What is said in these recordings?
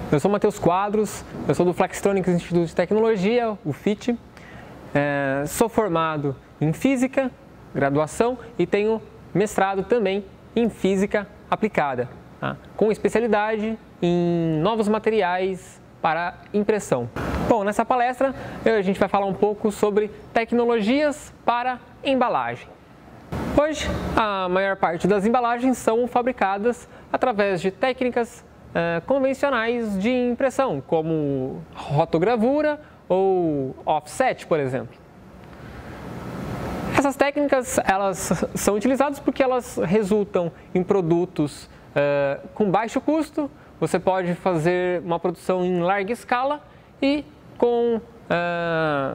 Eu sou Matheus Quadros, eu sou do Flextronics Instituto de Tecnologia, o FIT. Sou formado em Física, graduação, e tenho mestrado também em Física Aplicada, tá? Com especialidade em novos materiais para impressão. Bom, nessa palestra a gente vai falar um pouco sobre tecnologias para embalagem. Hoje, a maior parte das embalagens são fabricadas através de técnicas convencionais de impressão, como rotogravura ou offset, por exemplo. Essas técnicas elas são utilizadas porque elas resultam em produtos com baixo custo. Você pode fazer uma produção em larga escala e com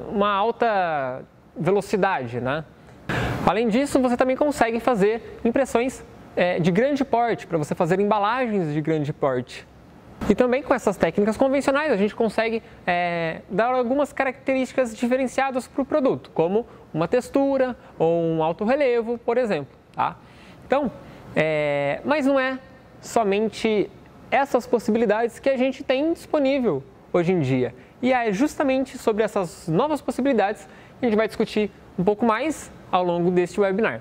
uma alta velocidade, né? Além disso, você também consegue fazer impressões de grande porte, para você fazer embalagens de grande porte. E também com essas técnicas convencionais a gente consegue dar algumas características diferenciadas para o produto, como uma textura ou um alto relevo, por exemplo. Tá? Então, mas não é somente essas possibilidades que a gente tem disponível hoje em dia. E é justamente sobre essas novas possibilidades que a gente vai discutir um pouco mais ao longo deste webinar.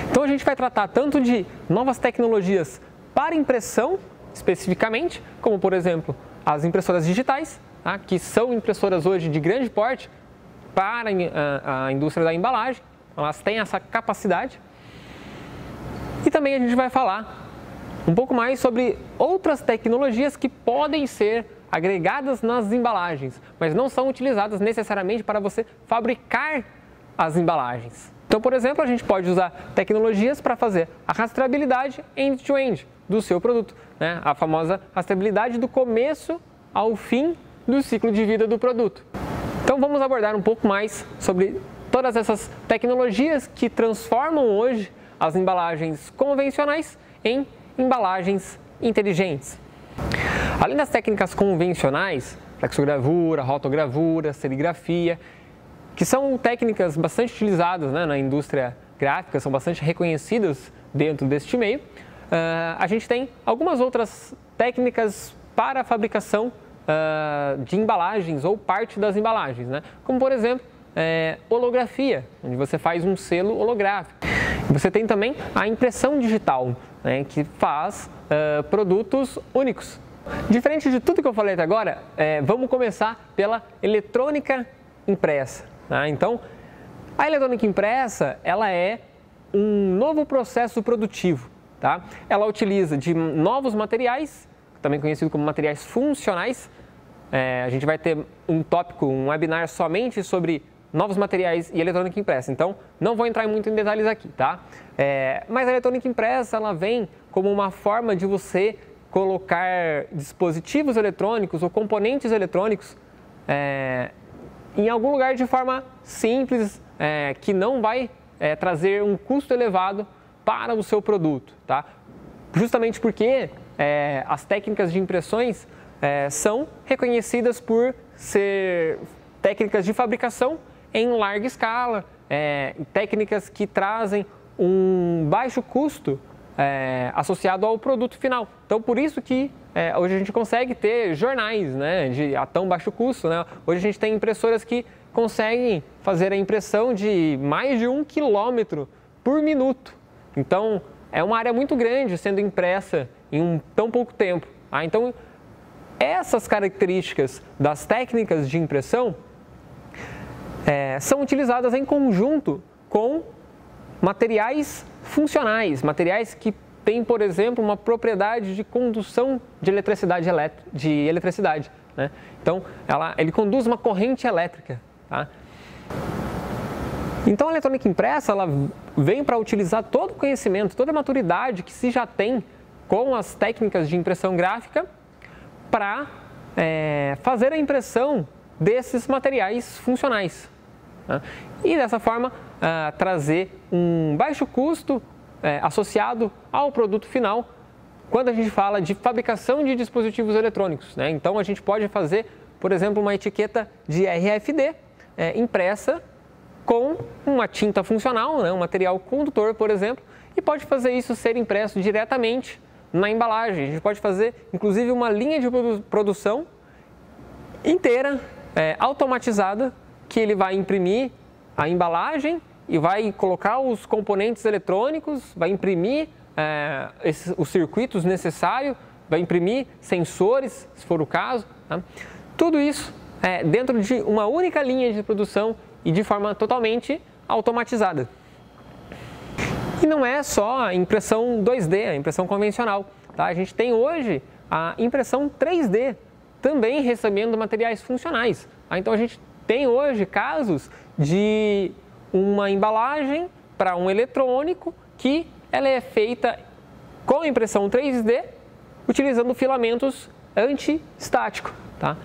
Então a gente vai tratar tanto de novas tecnologias para impressão, especificamente, como por exemplo as impressoras digitais, tá? Que são impressoras hoje de grande porte para a indústria da embalagem, elas têm essa capacidade. E também a gente vai falar um pouco mais sobre outras tecnologias que podem ser agregadas nas embalagens, mas não são utilizadas necessariamente para você fabricar as embalagens. Então, por exemplo, a gente pode usar tecnologias para fazer a rastreabilidade end-to-end do seu produto, né? A famosa rastreabilidade do começo ao fim do ciclo de vida do produto. Então, vamos abordar um pouco mais sobre todas essas tecnologias que transformam hoje as embalagens convencionais em embalagens inteligentes. Além das técnicas convencionais, flexogravura, rotogravura, serigrafia, que são técnicas bastante utilizadas, né, na indústria gráfica, são bastante reconhecidas dentro deste meio, a gente tem algumas outras técnicas para a fabricação de embalagens ou parte das embalagens, né? Como por exemplo, holografia, onde você faz um selo holográfico. Você tem também a impressão digital, né, que faz produtos únicos. Diferente de tudo que eu falei até agora, vamos começar pela eletrônica impressa. Tá? Então, a eletrônica impressa ela é um novo processo produtivo. Tá? Ela utiliza de novos materiais, também conhecido como materiais funcionais. A gente vai ter um tópico, um webinar somente sobre novos materiais e eletrônica impressa. Então, não vou entrar muito em detalhes aqui, tá? Mas a eletrônica impressa ela vem como uma forma de você colocar dispositivos eletrônicos ou componentes eletrônicos em algum lugar de forma simples, que não vai trazer um custo elevado para o seu produto, tá? Justamente porque as técnicas de impressões são reconhecidas por ser técnicas de fabricação em larga escala, técnicas que trazem um baixo custo associado ao produto final. Então, por isso que hoje a gente consegue ter jornais, né, a tão baixo custo, né? Hoje a gente tem impressoras que conseguem fazer a impressão de mais de 1 quilômetro por minuto. Então, é uma área muito grande sendo impressa em tão pouco tempo. Tá? Então, essas características das técnicas de impressão são utilizadas em conjunto com materiais funcionais, materiais que têm, por exemplo, uma propriedade de condução de eletricidade, né? Então, ele conduz uma corrente elétrica. Tá? Então, a eletrônica impressa ela vem para utilizar todo o conhecimento, toda a maturidade que se já tem com as técnicas de impressão gráfica para fazer a impressão desses materiais funcionais. Tá? E dessa forma, trazer um baixo custo associado ao produto final quando a gente fala de fabricação de dispositivos eletrônicos, né? Então, a gente pode fazer, por exemplo, uma etiqueta de RFD impressa com uma tinta funcional, né? Um material condutor, por exemplo, e pode fazer isso ser impresso diretamente na embalagem. A gente pode fazer, inclusive, uma linha de produção inteira, automatizada, que ele vai imprimir a embalagem e vai colocar os componentes eletrônicos, vai imprimir os circuitos necessários, vai imprimir sensores, se for o caso. Tá? Tudo isso dentro de uma única linha de produção e de forma totalmente automatizada. E não é só a impressão 2D, a impressão convencional. Tá? A gente tem hoje a impressão 3D, também recebendo materiais funcionais. Tá? Então a gente tem hoje casos de uma embalagem para um eletrônico que ela é feita com impressão 3D, utilizando filamentos anti-estáticos. Tá?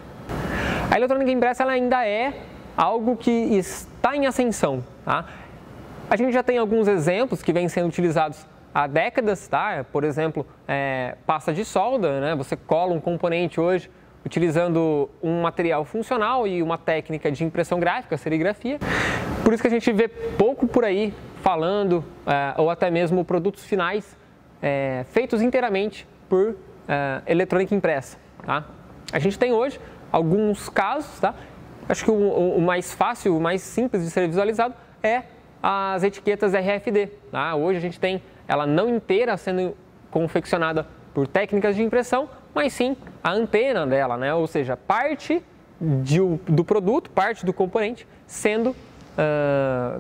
A eletrônica impressa ela ainda é algo que está em ascensão. Tá? A gente já tem alguns exemplos que vêm sendo utilizados há décadas, tá? Por exemplo, pasta de solda, né? Você cola um componente hoje utilizando um material funcional e uma técnica de impressão gráfica, serigrafia. Por isso que a gente vê pouco por aí falando, ou até mesmo produtos finais feitos inteiramente por eletrônica impressa. Tá? A gente tem hoje alguns casos, tá? Acho que o mais fácil, o mais simples de ser visualizado é as etiquetas RFD. Tá? Hoje a gente tem ela não inteira sendo confeccionada por técnicas de impressão, mas sim a antena dela, né? Ou seja, parte do produto, parte do componente sendo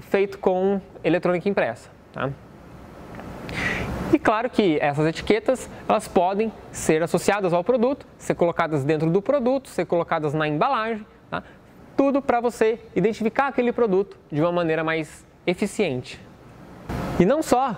feito com eletrônica impressa. Tá? E claro que essas etiquetas elas podem ser associadas ao produto, ser colocadas dentro do produto, ser colocadas na embalagem, tá? Tudo para você identificar aquele produto de uma maneira mais eficiente. E não só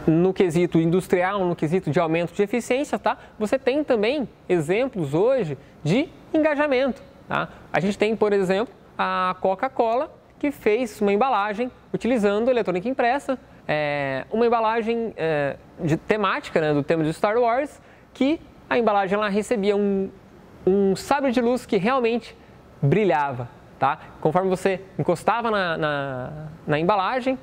no quesito industrial, no quesito de aumento de eficiência, tá? Você tem também exemplos hoje de engajamento. Tá? A gente tem, por exemplo, a Coca-Cola, que fez uma embalagem utilizando eletrônica impressa, uma embalagem de temática, né, do tema de Star Wars, que a embalagem ela recebia um sabre de luz que realmente brilhava. Tá? Conforme você encostava na embalagem,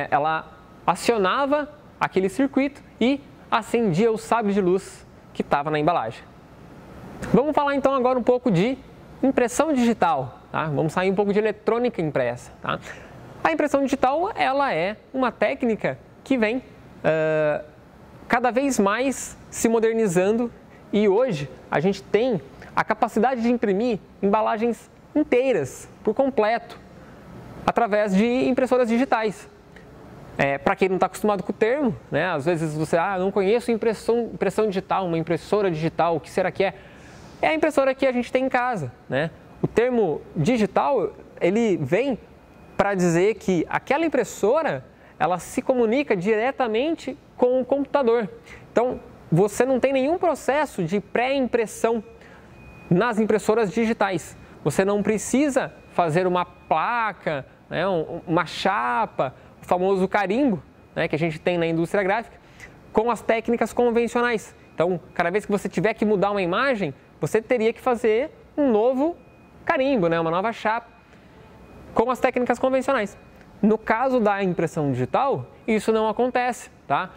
ela acionava aquele circuito e acendia o sabre de luz que estava na embalagem. Vamos falar então agora um pouco de impressão digital. Tá? Vamos sair um pouco de eletrônica impressa. Tá? A impressão digital ela é uma técnica que vem cada vez mais se modernizando e hoje a gente tem a capacidade de imprimir embalagens inteiras, por completo, através de impressoras digitais. Para quem não está acostumado com o termo, né? Às vezes você, não conheço impressão digital, uma impressora digital, o que será que é? É a impressora que a gente tem em casa, né? O termo digital, ele vem para dizer que aquela impressora, ela se comunica diretamente com o computador. Então, você não tem nenhum processo de pré-impressão nas impressoras digitais. Você não precisa fazer uma placa, né, uma chapa, o famoso carimbo, né, que a gente tem na indústria gráfica, com as técnicas convencionais. Então, cada vez que você tiver que mudar uma imagem, você teria que fazer um novo carimbo, né, uma nova chapa, com as técnicas convencionais. No caso da impressão digital, isso não acontece. Tá?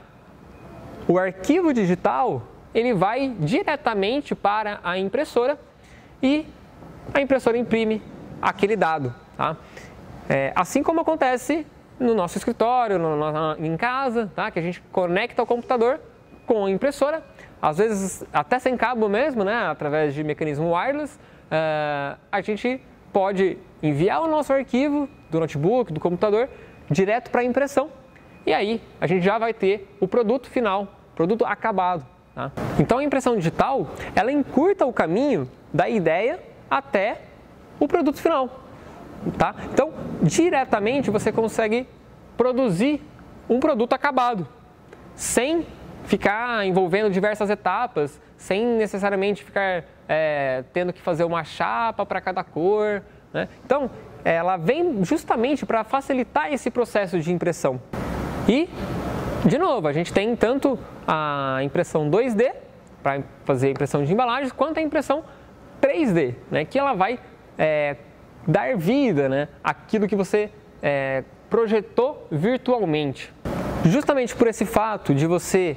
O arquivo digital ele vai diretamente para a impressora e a impressora imprime aquele dado. Tá? Assim como acontece no nosso escritório, em casa, tá? Que a gente conecta o computador com a impressora, às vezes até sem cabo mesmo, né? Através de mecanismo wireless, a gente pode enviar o nosso arquivo do notebook, do computador, direto para a impressão. E aí a gente já vai ter o produto final, produto acabado. Tá? Então a impressão digital, ela encurta o caminho da ideia até o produto final. Tá? Então, diretamente você consegue produzir um produto acabado, sem ficar envolvendo diversas etapas, sem necessariamente ficar tendo que fazer uma chapa para cada cor. Né? Então, ela vem justamente para facilitar esse processo de impressão. E, de novo, a gente tem tanto a impressão 2D, para fazer a impressão de embalagens, quanto a impressão 3D, né? Que ela vai dar vida, né, àquilo que você projetou virtualmente. Justamente por esse fato de você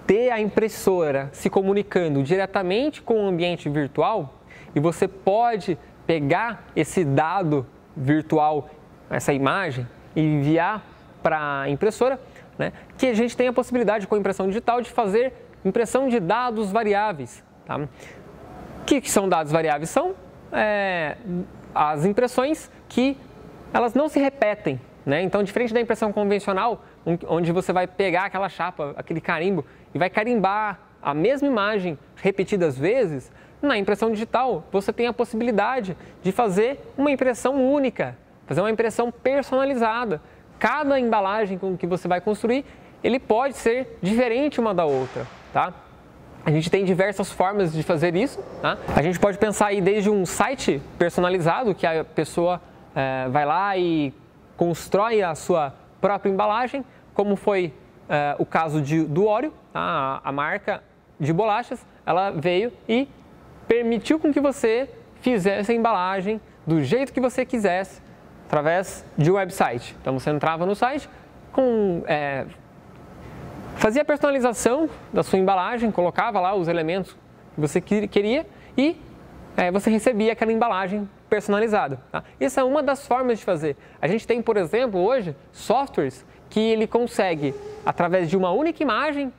ter a impressora se comunicando diretamente com o ambiente virtual, e você pode pegar esse dado virtual, essa imagem, e enviar para a impressora, né, que a gente tem a possibilidade com a impressão digital de fazer impressão de dados variáveis. Tá? O que são dados variáveis? São as impressões que elas não se repetem. Né? Então, diferente da impressão convencional, onde você vai pegar aquela chapa, aquele carimbo, e vai carimbar a mesma imagem repetidas vezes, na impressão digital você tem a possibilidade de fazer uma impressão única, fazer uma impressão personalizada. Cada embalagem que você vai construir, ele pode ser diferente uma da outra. Tá? A gente tem diversas formas de fazer isso. Tá? A gente pode pensar aí desde um site personalizado, que a pessoa vai lá e constrói a sua própria embalagem, como foi o caso do Oreo, tá? A marca de bolachas, ela veio e permitiu com que você fizesse a embalagem do jeito que você quisesse, através de um website. Então você entrava no site, fazia a personalização da sua embalagem, colocava lá os elementos que você queria e você recebia aquela embalagem personalizada. Tá? Essa é uma das formas de fazer. A gente tem, por exemplo, hoje, softwares que ele consegue, através de uma única imagem,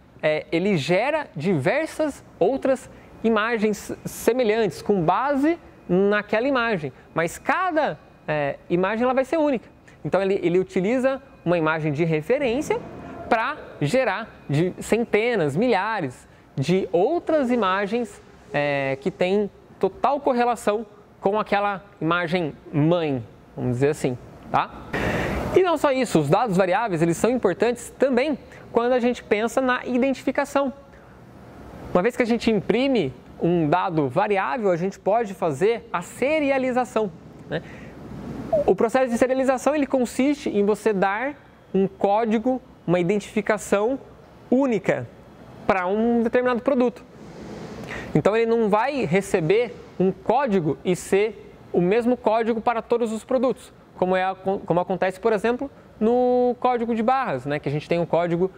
ele gera diversas outras imagens semelhantes, com base naquela imagem. Mas cada imagem ela vai ser única. Então ele utiliza uma imagem de referência para gerar de centenas, milhares de outras imagens que têm total correlação com aquela imagem mãe, vamos dizer assim, tá? E não só isso, os dados variáveis eles são importantes também quando a gente pensa na identificação. Uma vez que a gente imprime um dado variável, a gente pode fazer a serialização, né? O processo de serialização ele consiste em você dar um código, uma identificação única para um determinado produto. Então ele não vai receber um código e ser o mesmo código para todos os produtos, como acontece, por exemplo, no código de barras, né? Que a gente tem um código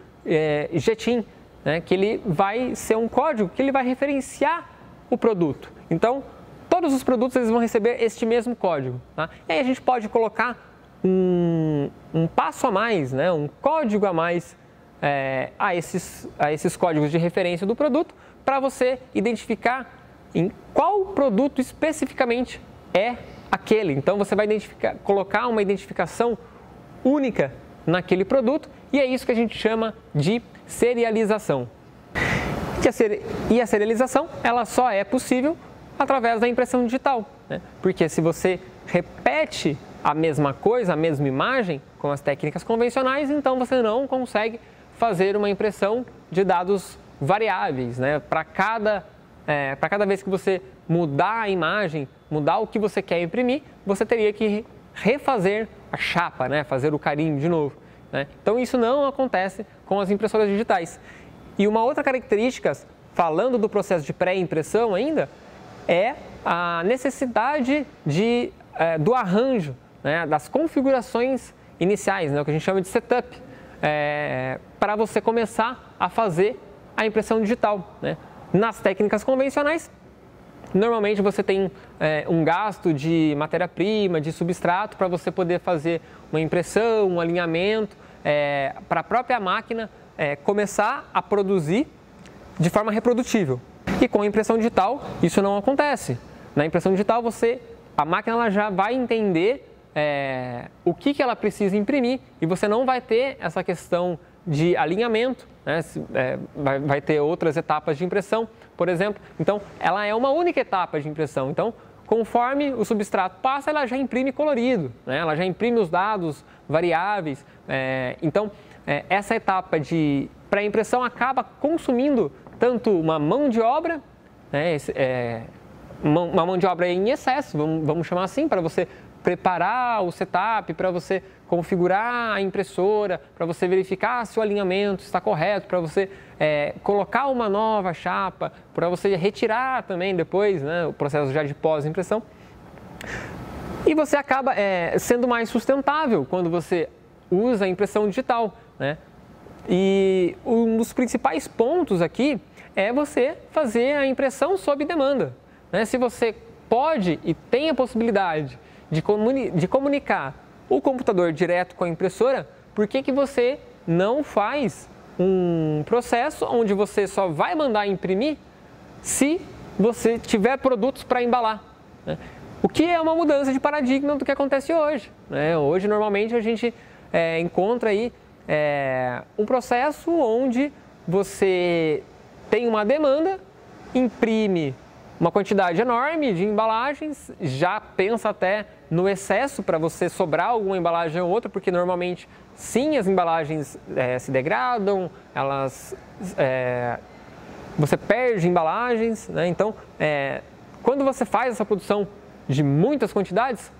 JETIN, né? Que ele vai ser um código que ele vai referenciar o produto. Então, todos os produtos eles vão receber este mesmo código. Tá? E aí a gente pode colocar um passo a mais, né? Um código a mais a esses códigos de referência do produto para você identificar em qual produto especificamente é aquele. Então você vai colocar uma identificação única naquele produto e é isso que a gente chama de serialização. E a serialização ela só é possível através da impressão digital, né? Porque se você repete a mesma coisa, a mesma imagem com as técnicas convencionais, então você não consegue fazer uma impressão de dados variáveis, né? Para cada vez que você mudar a imagem, mudar o que você quer imprimir, você teria que refazer a chapa, né? Fazer o carimbo de novo, né? Então isso não acontece com as impressoras digitais. E uma outra característica, falando do processo de pré-impressão ainda, é a necessidade do arranjo, né? Das configurações iniciais, né? O que a gente chama de setup, para você começar a fazer a impressão digital, né? Nas técnicas convencionais, normalmente você tem um gasto de matéria-prima, de substrato, para você poder fazer uma impressão, um alinhamento, para a própria máquina começar a produzir de forma reprodutível. E com a impressão digital, isso não acontece. Na impressão digital, a máquina ela já vai entender o que ela precisa imprimir e você não vai ter essa questão de alinhamento, né? Vai ter outras etapas de impressão, por exemplo. Então, ela é uma única etapa de impressão. Então, conforme o substrato passa, ela já imprime colorido, né? Ela já imprime os dados variáveis. Então, essa etapa de pré-impressão acaba consumindo tanto uma mão de obra, né? Uma mão de obra em excesso, vamos chamar assim, para você preparar o setup, para você configurar a impressora, para você verificar se o alinhamento está correto, para você colocar uma nova chapa, para você retirar também depois, né, o processo já de pós-impressão. E você acaba sendo mais sustentável quando você usa a impressão digital, né? E um dos principais pontos aqui é você fazer a impressão sob demanda, né? Se você pode e tem a possibilidade de comunicar o computador direto com a impressora, por que você não faz um processo onde você só vai mandar imprimir se você tiver produtos para embalar, né? O que é uma mudança de paradigma do que acontece hoje, né? Hoje, normalmente, a gente encontra aí um processo onde você tem uma demanda, imprime uma quantidade enorme de embalagens, já pensa até no excesso para você sobrar alguma embalagem ou outra, porque normalmente, sim, as embalagens se degradam, você perde embalagens, né? Então, quando você faz essa produção de muitas quantidades,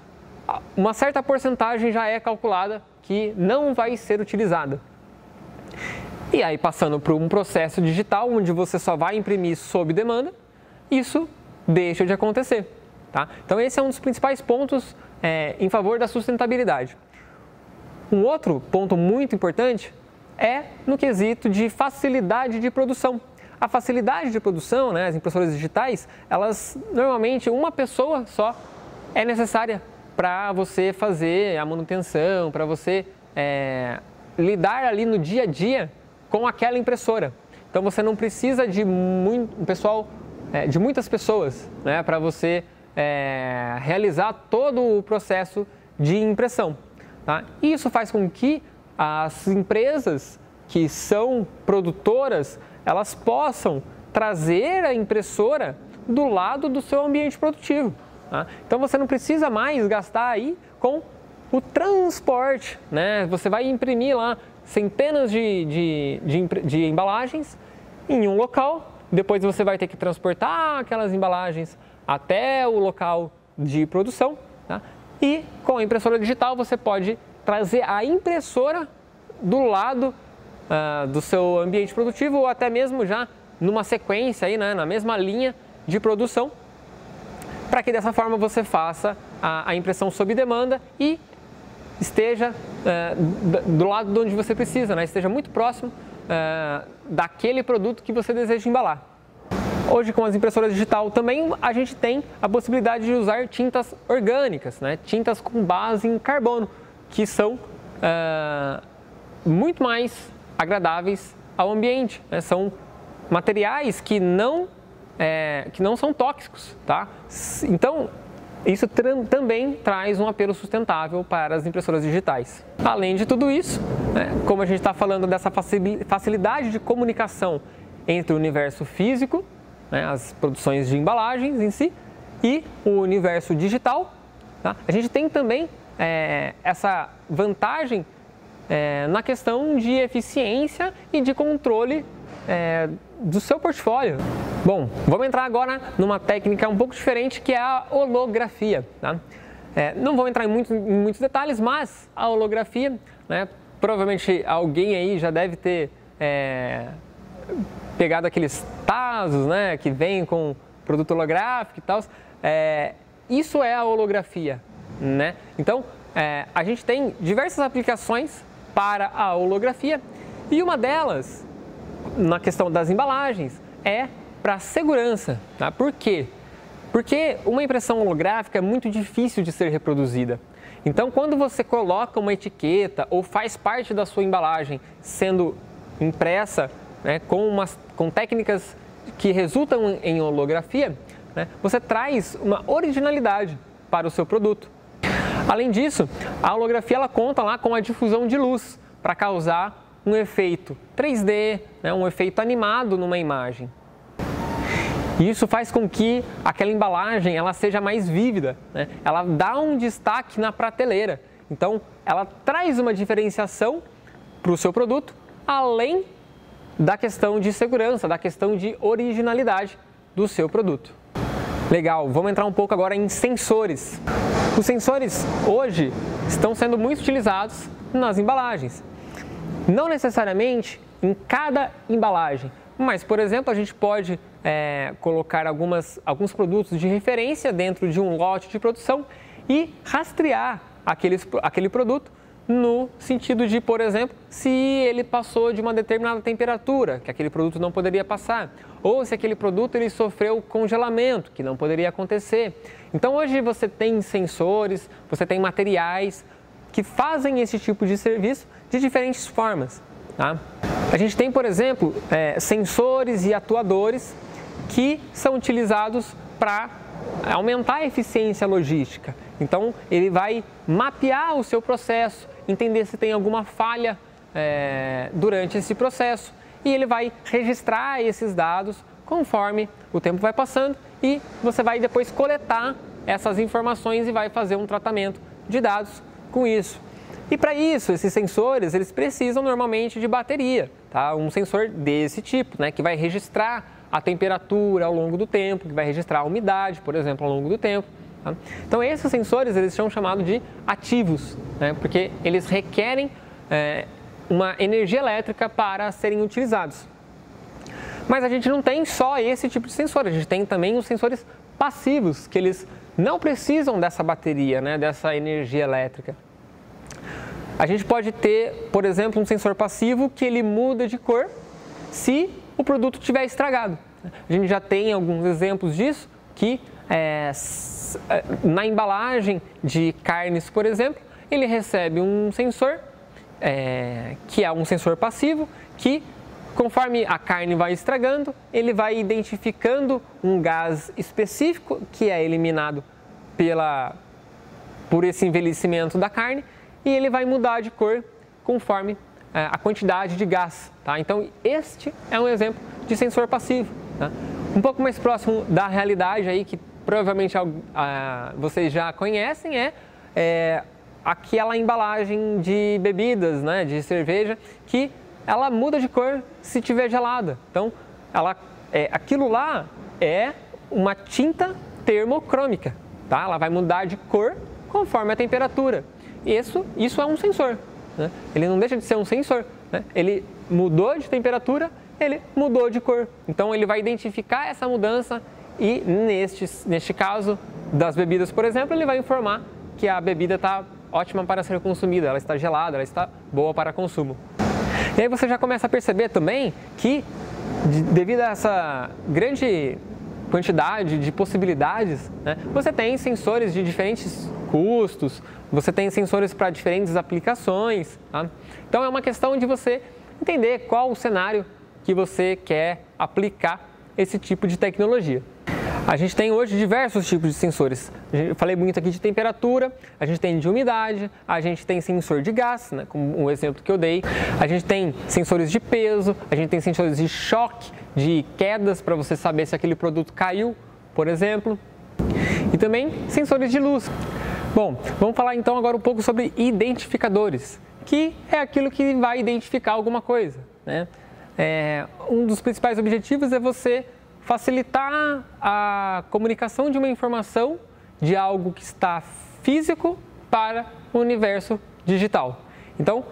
uma certa porcentagem já é calculada que não vai ser utilizada. E aí, passando para um processo digital, onde você só vai imprimir sob demanda, isso deixa de acontecer, tá? Então, esse é um dos principais pontos em favor da sustentabilidade. Um outro ponto muito importante é no quesito de facilidade de produção. A facilidade de produção, né, as impressoras digitais, elas normalmente uma pessoa só é necessária para você fazer a manutenção, para você lidar ali no dia a dia com aquela impressora. Então você não precisa de de muitas pessoas, né, para você realizar todo o processo de impressão, tá? Isso faz com que as empresas que são produtoras, elas possam trazer a impressora do lado do seu ambiente produtivo, tá? Então você não precisa mais gastar aí com o transporte, né? Você vai imprimir lá centenas de embalagens em um local, depois você vai ter que transportar aquelas embalagens até o local de produção, tá? E com a impressora digital você pode trazer a impressora do lado do seu ambiente produtivo ou até mesmo já numa sequência aí, né, na mesma linha de produção, para que dessa forma você faça a impressão sob demanda e esteja do lado de onde você precisa, né, esteja muito próximo daquele produto que você deseja embalar. Hoje, com as impressoras digitais também, a gente tem a possibilidade de usar tintas orgânicas, né, tintas com base em carbono, que são muito mais agradáveis ao ambiente, né? São materiais que não são tóxicos, tá? Então, isso também traz um apelo sustentável para as impressoras digitais. Além de tudo isso, né, como a gente está falando dessa facilidade de comunicação entre o universo físico, né, as produções de embalagens em si, e o universo digital, tá? A gente tem também essa vantagem na questão de eficiência e de controle do seu portfólio. Bom, vamos entrar agora numa técnica um pouco diferente, que é a holografia, tá? Não vou entrar em muitos detalhes, mas a holografia, né, provavelmente alguém aí já deve ter pegado aqueles tazos, né, que vem com produto holográfico e tal. Isso é a holografia, né? Então, a gente tem diversas aplicações para a holografia e uma delas, na questão das embalagens, é para segurança, tá? Por quê? Porque uma impressão holográfica é muito difícil de ser reproduzida. Então, quando você coloca uma etiqueta ou faz parte da sua embalagem sendo impressa, né, com técnicas que resultam em holografia, né, você traz uma originalidade para o seu produto. Além disso, a holografia ela conta lá com a difusão de luz para causar um efeito 3D, né, um efeito animado numa imagem. E isso faz com que aquela embalagem ela seja mais vívida, né? Ela dá um destaque na prateleira. Então, ela traz uma diferenciação para o seu produto, além da questão de segurança, da questão de originalidade do seu produto. Legal, vamos entrar um pouco agora em sensores. Os sensores hoje estão sendo muito utilizados nas embalagens. Não necessariamente em cada embalagem, mas, por exemplo, a gente pode colocar alguns produtos de referência dentro de um lote de produção e rastrear aquele produto no sentido de, por exemplo, se ele passou de uma determinada temperatura, que aquele produto não poderia passar, ou se aquele produto ele sofreu congelamento, que não poderia acontecer. Então hoje você tem sensores, você tem materiais que fazem esse tipo de serviço de diferentes formas. Tá? A gente tem, por exemplo, sensores e atuadores que são utilizados para aumentar a eficiência logística. Então ele vai mapear o seu processo, entender se tem alguma falha durante esse processo e ele vai registrar esses dados conforme o tempo vai passando e você vai depois coletar essas informações e vai fazer um tratamento de dados com isso. E para isso, esses sensores, eles precisam normalmente de bateria, tá? Um sensor desse tipo, né, que vai registrar a temperatura ao longo do tempo, que vai registrar a umidade, por exemplo, ao longo do tempo. Tá? Então esses sensores, eles são chamados de ativos, né, porque eles requerem uma energia elétrica para serem utilizados. Mas a gente não tem só esse tipo de sensor, a gente tem também os sensores passivos, que eles não precisam dessa bateria, né, dessa energia elétrica. A gente pode ter, por exemplo, um sensor passivo que ele muda de cor se o produto estiver estragado. A gente já tem alguns exemplos disso, que na embalagem de carnes, por exemplo, ele recebe um sensor, que é um sensor passivo, que conforme a carne vai estragando, ele vai identificando um gás específico que é eliminado por esse envelhecimento da carne e ele vai mudar de cor conforme a quantidade de gás. Tá? Então, este é um exemplo de sensor passivo. Tá? Um pouco mais próximo da realidade, aí, que provavelmente vocês já conhecem, aquela embalagem de bebidas, né, de cerveja, que ela muda de cor se estiver gelada. Então, aquilo lá é uma tinta termocrômica. Tá? Ela vai mudar de cor conforme a temperatura. Isso é um sensor. Né? Ele não deixa de ser um sensor. Né? Ele mudou de temperatura, ele mudou de cor. Então, ele vai identificar essa mudança e, neste caso das bebidas, por exemplo, ele vai informar que a bebida está ótima para ser consumida, ela está gelada, ela está boa para consumo. E aí você já começa a perceber também que, devido a essa grande quantidade de possibilidades, né, você tem sensores de diferentes custos, você tem sensores para diferentes aplicações. Tá? Então é uma questão de você entender qual o cenário que você quer aplicar esse tipo de tecnologia. A gente tem hoje diversos tipos de sensores. Eu falei muito aqui de temperatura, a gente tem de umidade, a gente tem sensor de gás, né, como um exemplo que eu dei. A gente tem sensores de peso, a gente tem sensores de choque, de quedas para você saber se aquele produto caiu, por exemplo. E também sensores de luz. Bom, vamos falar então agora um pouco sobre identificadores, que é aquilo que vai identificar alguma coisa. Né? Um dos principais objetivos é você facilitar a comunicação de uma informação de algo que está físico para o universo digital. Então,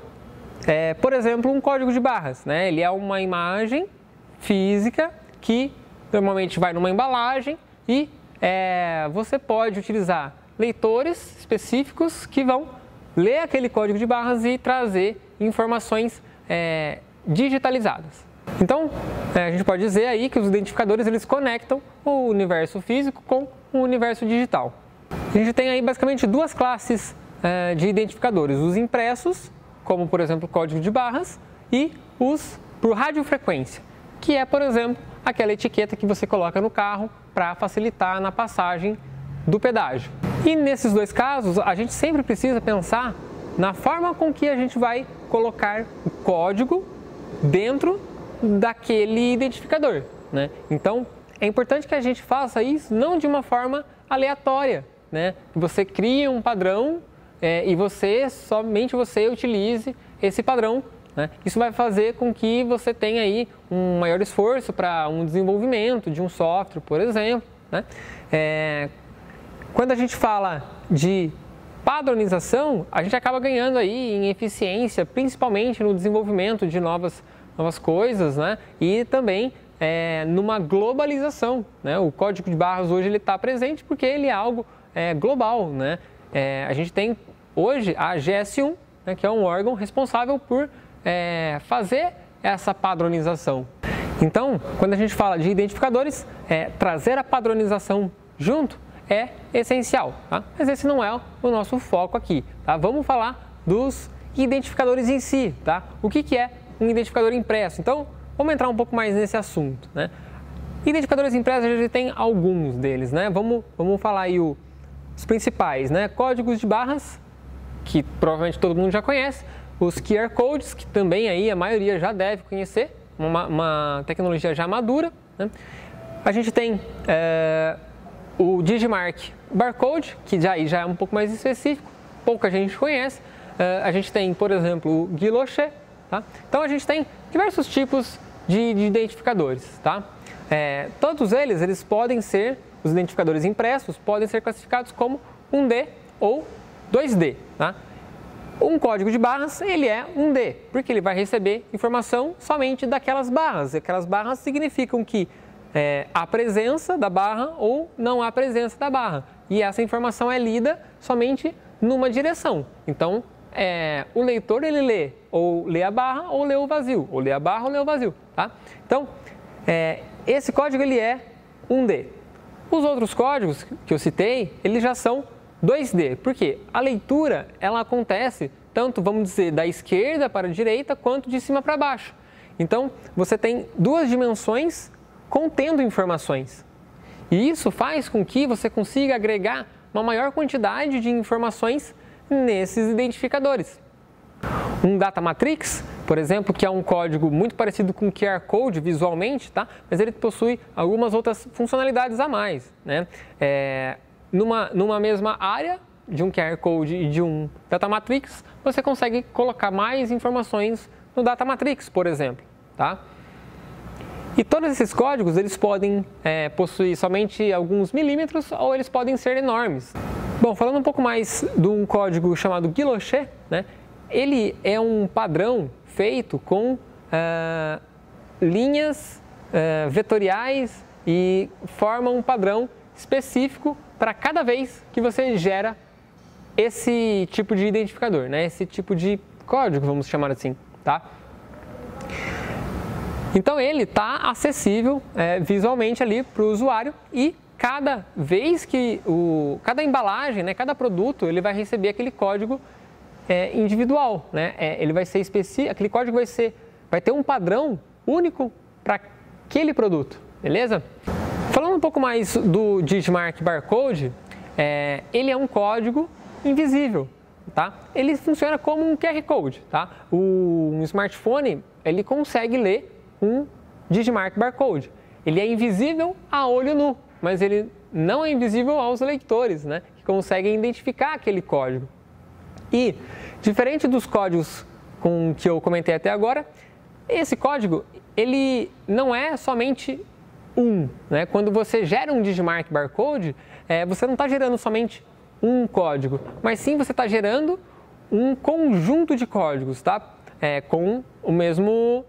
por exemplo, um código de barras, né? Ele é uma imagem física que normalmente vai numa embalagem e você pode utilizar leitores específicos que vão ler aquele código de barras e trazer informações digitalizadas. Então, a gente pode dizer aí que os identificadores eles conectam o universo físico com o universo digital. A gente tem aí basicamente duas classes de identificadores, os impressos, como por exemplo o código de barras, e os por radiofrequência, que é, por exemplo, aquela etiqueta que você coloca no carro para facilitar na passagem do pedágio. E nesses dois casos, a gente sempre precisa pensar na forma com que a gente vai colocar o código dentro daquele identificador, né? Então, é importante que a gente faça isso não de uma forma aleatória, né? Você cria um padrão e somente você utilize esse padrão, né? Isso vai fazer com que você tenha aí um maior esforço para um desenvolvimento de um software, por exemplo, né? Quando a gente fala de padronização, a gente acaba ganhando aí em eficiência, principalmente no desenvolvimento de novas coisas, né? E também numa globalização, né? O código de barras hoje ele está presente porque ele é algo global, né? A gente tem hoje a GS1, né, que é um órgão responsável por fazer essa padronização. Então, quando a gente fala de identificadores, trazer a padronização junto é essencial, tá? Mas esse não é o nosso foco aqui, tá? Vamos falar dos identificadores em si, tá? O que é um identificador impresso? Então, vamos entrar um pouco mais nesse assunto, né? Identificadores impressos, a gente tem alguns deles, né? Vamos falar aí os principais, né? Códigos de barras, que provavelmente todo mundo já conhece, os QR Codes, que também aí a maioria já deve conhecer, uma tecnologia já madura, né? A gente tem o Digimarc Barcode, que já é um pouco mais específico, pouca gente conhece. A gente tem, por exemplo, o Guilochet, tá? Então a gente tem diversos tipos de identificadores, tá? Todos eles podem ser, os identificadores impressos, podem ser classificados como 1D ou 2D, tá? Um código de barras, ele é 1D, porque ele vai receber informação somente daquelas barras. E aquelas barras significam que há presença da barra ou não há presença da barra. E essa informação é lida somente numa direção. Então, o leitor, ele lê ou lê a barra ou lê o vazio, ou lê a barra ou lê o vazio, tá? Então, esse código, ele é 1D. Os outros códigos que eu citei, eles já são 2D, porque a leitura, ela acontece tanto, vamos dizer, da esquerda para a direita, quanto de cima para baixo. Então, você tem duas dimensões contendo informações. E isso faz com que você consiga agregar uma maior quantidade de informações nesses identificadores. Um Data Matrix, por exemplo, que é um código muito parecido com o QR Code visualmente, tá? Mas ele possui algumas outras funcionalidades a mais, né? Numa mesma área de um QR Code e de um Data Matrix, você consegue colocar mais informações no Data Matrix, por exemplo, tá? E todos esses códigos, eles podem possuir somente alguns milímetros ou eles podem ser enormes. Bom, falando um pouco mais de um código chamado Guilochet, né? Ele é um padrão feito com linhas vetoriais e forma um padrão específico para cada vez que você gera esse tipo de identificador, né? Esse tipo de código, vamos chamar assim, tá? Então ele está acessível visualmente ali para o usuário e cada vez que cada embalagem, né, cada produto, ele vai receber aquele código individual, né? Ele vai ser específico, aquele código vai ter um padrão único para aquele produto, beleza? Falando um pouco mais do Digimarc Barcode, ele é um código invisível, tá? Ele funciona como um QR Code, tá? Um smartphone, ele consegue ler um Digimarc Barcode. Ele é invisível a olho nu, mas ele não é invisível aos leitores, né? Que conseguem identificar aquele código. E, diferente dos códigos que eu comentei até agora, esse código, ele não é somente né? Quando você gera um Digimarc Barcode, você não está gerando somente um código, mas sim você está gerando um conjunto de códigos, tá? Com o mesmo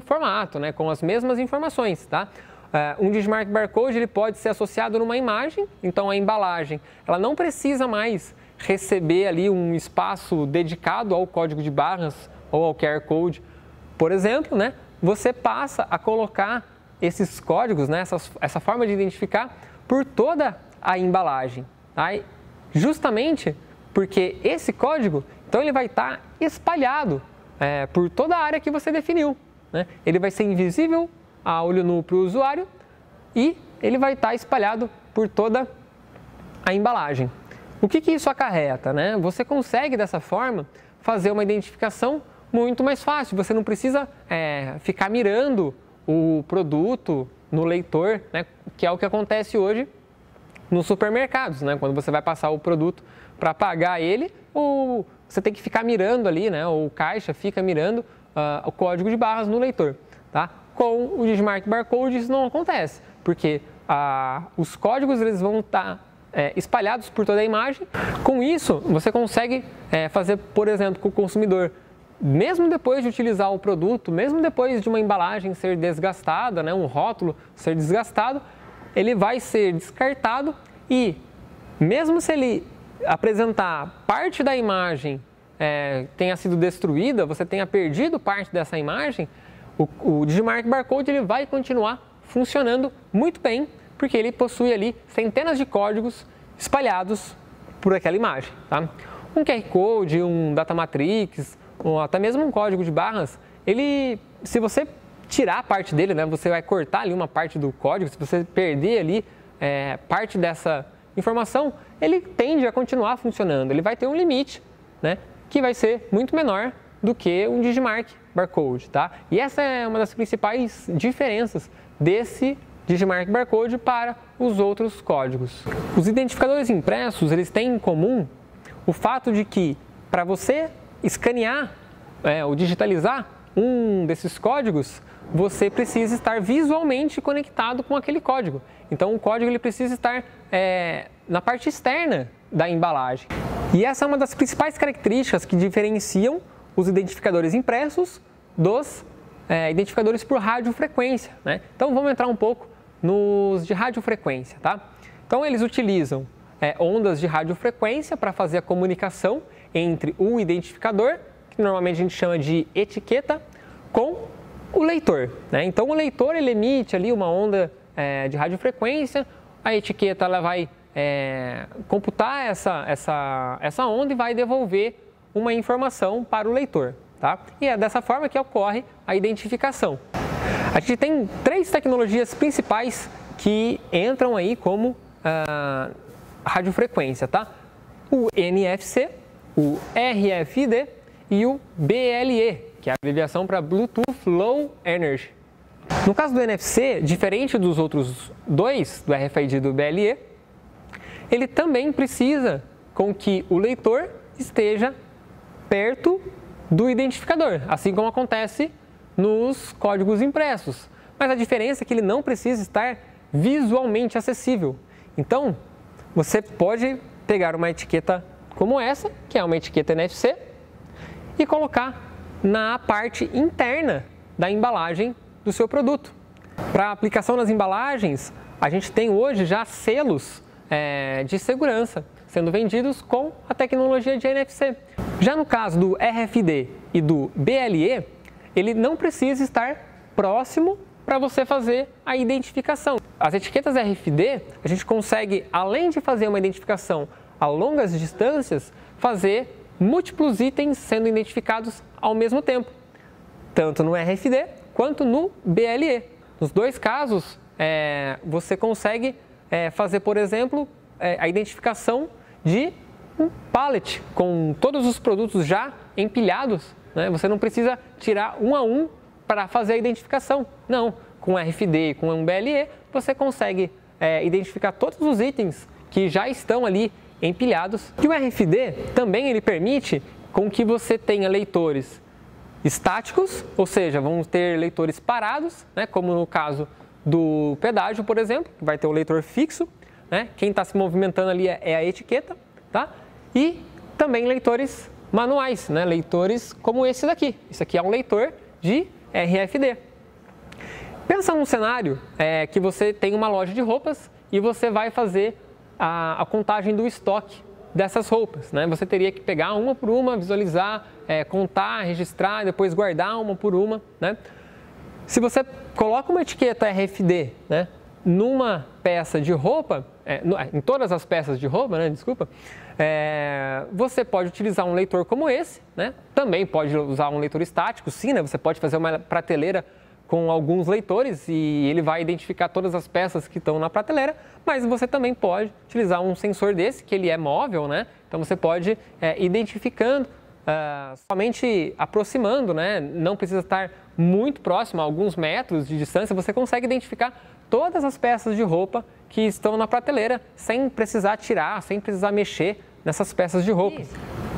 formato, né? Com as mesmas informações, tá? Um Digimarc Barcode, ele pode ser associado numa imagem, então a embalagem, ela não precisa mais receber ali um espaço dedicado ao código de barras ou ao QR Code, por exemplo, né? Você passa a colocar esses códigos, né? Essa forma de identificar por toda a embalagem, tá? Justamente porque esse código, então ele vai estar espalhado por toda a área que você definiu, né? Ele vai ser invisível a olho nu para o usuário e ele vai estar espalhado por toda a embalagem. O que isso acarreta, né? Você consegue dessa forma fazer uma identificação muito mais fácil. Você não precisa ficar mirando o produto no leitor, né? Que é o que acontece hoje nos supermercados, né? Quando você vai passar o produto para pagar ele, você tem que ficar mirando ali, né? Ou o caixa fica mirando o código de barras no leitor, tá? Com o Digimarc Barcode isso não acontece, porque os códigos eles vão estar espalhados por toda a imagem. Com isso, você consegue fazer, por exemplo, com o consumidor, mesmo depois de utilizar o produto, mesmo depois de uma embalagem ser desgastada, né, um rótulo ser desgastado, ele vai ser descartado e, mesmo se ele apresentar parte da imagem tenha sido destruída, você tenha perdido parte dessa imagem, o Digimarc Barcode ele vai continuar funcionando muito bem, porque ele possui ali centenas de códigos espalhados por aquela imagem. Tá? Um QR Code, um Data Matrix, ou até mesmo um código de barras, se você tirar parte dele, né, você vai cortar ali uma parte do código, se você perder ali parte dessa informação, ele tende a continuar funcionando, ele vai ter um limite, né, que vai ser muito menor do que um Digimarc Barcode, tá? E essa é uma das principais diferenças desse Digimarc Barcode para os outros códigos. Os identificadores impressos, eles têm em comum o fato de que para você escanear ou digitalizar um desses códigos, você precisa estar visualmente conectado com aquele código. Então o código ele precisa estar na parte externa da embalagem. E essa é uma das principais características que diferenciam os identificadores impressos dos identificadores por radiofrequência, né? Então vamos entrar um pouco nos de radiofrequência, tá? Então eles utilizam ondas de radiofrequência para fazer a comunicação entre o identificador, que normalmente a gente chama de etiqueta, com o leitor, né? Então o leitor ele emite ali uma onda de radiofrequência, a etiqueta ela vai computar essa onda e vai devolver uma informação para o leitor, tá? E é dessa forma que ocorre a identificação. A gente tem 3 tecnologias principais que entram aí como radiofrequência, tá? O NFC, o RFID e o BLE, que é a abreviação para Bluetooth Low Energy. No caso do NFC, diferente dos outros dois, do RFID e do BLE, ele também precisa com que o leitor esteja perto do identificador, assim como acontece nos códigos impressos. Mas a diferença é que ele não precisa estar visualmente acessível. Então, você pode pegar uma etiqueta como essa, que é uma etiqueta NFC, e colocar na parte interna da embalagem do seu produto. Para aplicação nas embalagens, a gente tem hoje já selos de segurança sendo vendidos com a tecnologia de NFC. Já no caso do RFID e do BLE, ele não precisa estar próximo para você fazer a identificação. As etiquetas RFID, a gente consegue, além de fazer uma identificação a longas distâncias, fazer múltiplos itens sendo identificados ao mesmo tempo, tanto no RFID quanto no BLE. Nos dois casos, você consegue fazer, por exemplo, a identificação de um pallet com todos os produtos já empilhados, né? Você não precisa tirar um a um para fazer a identificação. Não, com RFID e com um BLE, você consegue identificar todos os itens que já estão ali empilhados. E o RFID também ele permite com que você tenha leitores estáticos, ou seja, vamos ter leitores parados, né? Como no caso do pedágio, por exemplo, que vai ter o leitor fixo, né? Quem está se movimentando ali é a etiqueta, tá? E também leitores manuais, né? Leitores como esse daqui. Isso aqui é um leitor de RFID. Pensa num cenário que você tem uma loja de roupas e você vai fazer a contagem do estoque dessas roupas, né? Você teria que pegar uma por uma, visualizar, contar, registrar, depois guardar uma por uma, né? Se você coloca uma etiqueta RFID, né, numa peça de roupa, em todas as peças de roupa, né, desculpa, você pode utilizar um leitor como esse, né? Também pode usar um leitor estático, sim, né? Você pode fazer uma prateleira com alguns leitores e ele vai identificar todas as peças que estão na prateleira, mas você também pode utilizar um sensor desse, que ele é móvel, né? Então você pode identificando, somente aproximando, né? Não precisa estar muito próximo, a alguns metros de distância, você consegue identificar todas as peças de roupa que estão na prateleira, sem precisar tirar, sem precisar mexer nessas peças de roupa.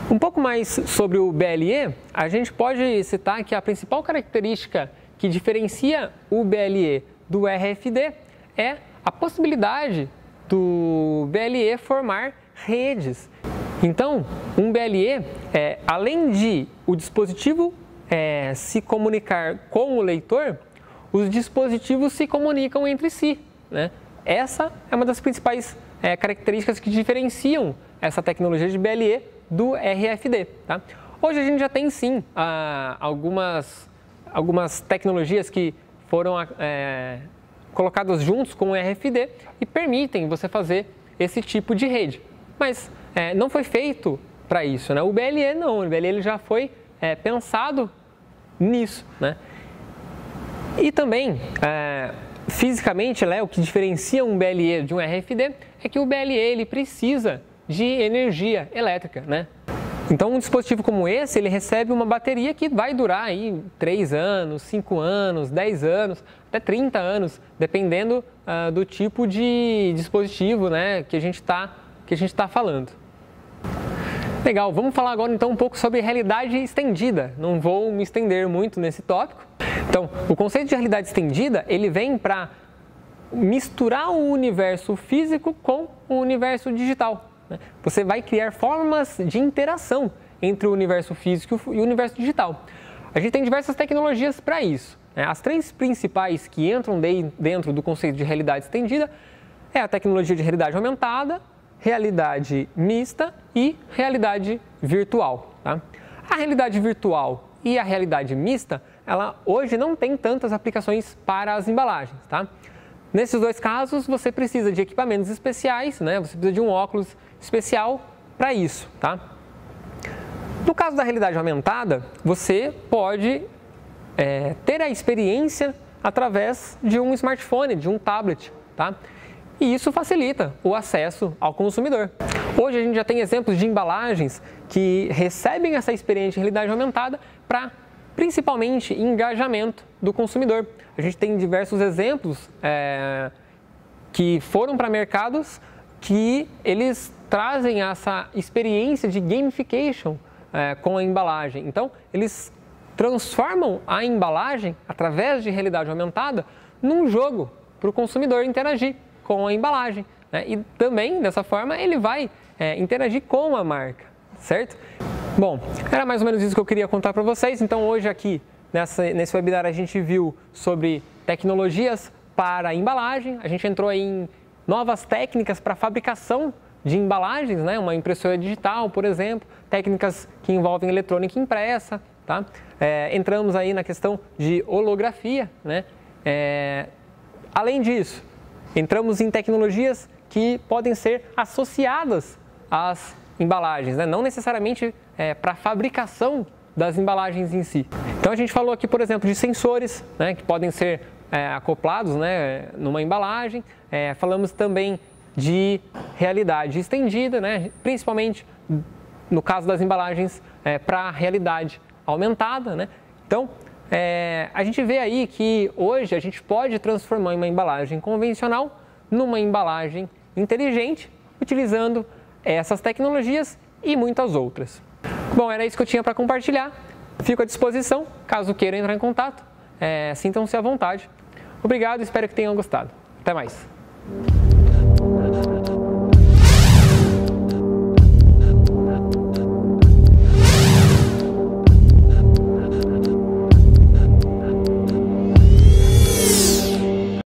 Um pouco mais sobre o BLE, a gente pode citar que a principal característica que diferencia o BLE do RFID é a possibilidade do BLE formar redes. Então, um BLE, além de o dispositivo se comunicar com o leitor, os dispositivos se comunicam entre si, né? Essa é uma das principais características que diferenciam essa tecnologia de BLE do RFID, tá? Hoje a gente já tem sim algumas tecnologias que foram colocadas juntos com o RFID e permitem você fazer esse tipo de rede. Mas não foi feito para isso, né? O BLE não, o BLE ele já foi pensado nisso, né? E também, fisicamente, o que diferencia um BLE de um RFID é que o BLE ele precisa de energia elétrica, né? Então, um dispositivo como esse, ele recebe uma bateria que vai durar aí 3 anos, 5 anos, 10 anos, até 30 anos, dependendo do tipo de dispositivo, né, que a gente tá falando. Legal, vamos falar agora então um pouco sobre realidade estendida. Não vou me estender muito nesse tópico. Então, o conceito de realidade estendida, ele vem para misturar o universo físico com o universo digital. Você vai criar formas de interação entre o universo físico e o universo digital. A gente tem diversas tecnologias para isso. As 3 principais que entram dentro do conceito de realidade estendida é a tecnologia de realidade aumentada, realidade mista e realidade virtual. Tá? A realidade virtual e a realidade mista, ela hoje não tem tantas aplicações para as embalagens. Tá? Nesses 2 casos, você precisa de equipamentos especiais, né? Você precisa de um óculos especial para isso. Tá? No caso da realidade aumentada, você pode ter a experiência através de um smartphone, de um tablet. Tá? E isso facilita o acesso ao consumidor. Hoje a gente já tem exemplos de embalagens que recebem essa experiência de realidade aumentada para principalmente engajamento do consumidor. A gente tem diversos exemplos que foram para mercados que eles trazem essa experiência de gamification com a embalagem. Então, eles transformam a embalagem, através de realidade aumentada, num jogo para o consumidor interagir com a embalagem. Né? E também, dessa forma, ele vai interagir com a marca, certo? Bom, era mais ou menos isso que eu queria contar para vocês. Então, hoje aqui, nesse webinar, a gente viu sobre tecnologias para embalagem. A gente entrou aí em novas técnicas para fabricação de embalagens, né? Uma impressora digital, por exemplo, técnicas que envolvem eletrônica impressa. Tá? Entramos aí na questão de holografia. Né? Além disso, entramos em tecnologias que podem ser associadas às embalagens, né? Não necessariamente para a fabricação das embalagens em si. Então a gente falou aqui, por exemplo, de sensores, né, que podem ser acoplados, né, numa embalagem. Falamos também de realidade estendida, né, principalmente no caso das embalagens para a realidade aumentada. Né? Então a gente vê aí que hoje a gente pode transformar uma embalagem convencional numa embalagem inteligente, utilizando essas tecnologias e muitas outras. Bom, era isso que eu tinha para compartilhar. Fico à disposição, caso queiram entrar em contato, sintam-se à vontade. Obrigado, espero que tenham gostado. Até mais!